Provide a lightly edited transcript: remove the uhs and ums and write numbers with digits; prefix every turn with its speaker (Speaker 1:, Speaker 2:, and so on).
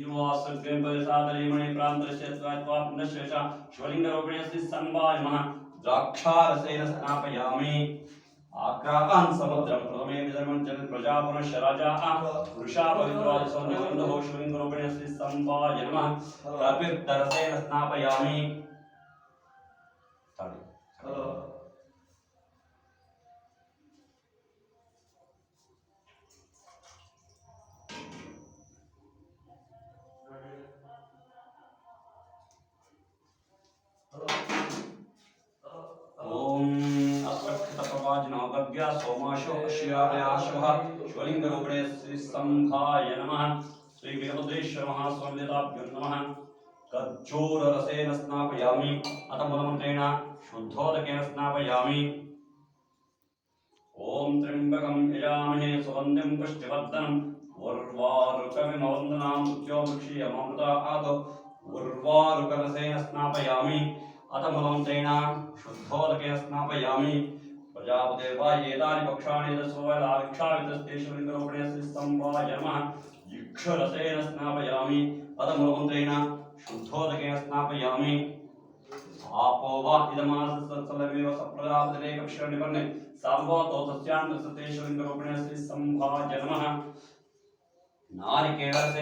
Speaker 1: युवासग्रपरिसादलीमणि प्रान्तस्य त्वात्वापुण्यशेष शिवलिङ्गरूपिणे श्री संवाय नमः द्राक्षारसेन स्नापयामि आक्रान् समुद्रं प्रथमे विधर्मं जन प्रजा पुनश्च राजा पुरुषा पवित्रादि सौन्दर्यबन्धो शिवलिङ्गरूपिणे श्री संवाय नमः कपिर्दरसेन स्नापयामि सोमाशो शिवायाशवः शिवलिङ्गरूपिणे श्री संभाय नमः श्री वीरभद्रेश्वर महास्वामिदेवताभ्यो नमः कज्जूररसेन स्नापयामि अथ मूलमन्त्रेण शुद्धोदकेन स्नापयामि ओम त्र्यम्बकं यजामहे सुगन्धिं पुष्टिवर्धनम् उर्वारुकमिमवन्दनां मृत्योमुक्षीयममृतात् उर्वारुकरसेन स्नापयामि अथ मूलमन्त्रेण शुद्धोदकेन स्नापयामि प्रजापते वायेतानि पक्षाणि दशवलाक्षावितस्ते शिवलिङ्गरूपिणे श्री संवाय नमः इक्षुरसेन स्नापयामि अथ मूलमन्त्रेण शुद्धोदकेन स्नापयामि आपो वा इदमासत्सलमेव सप्रजापतिरेकक्षरनिपन्ने साम्भवतो तस्यान्तसते शिवलिङ्गरूपिणे श्री संवाय नमः नारिकेलस्य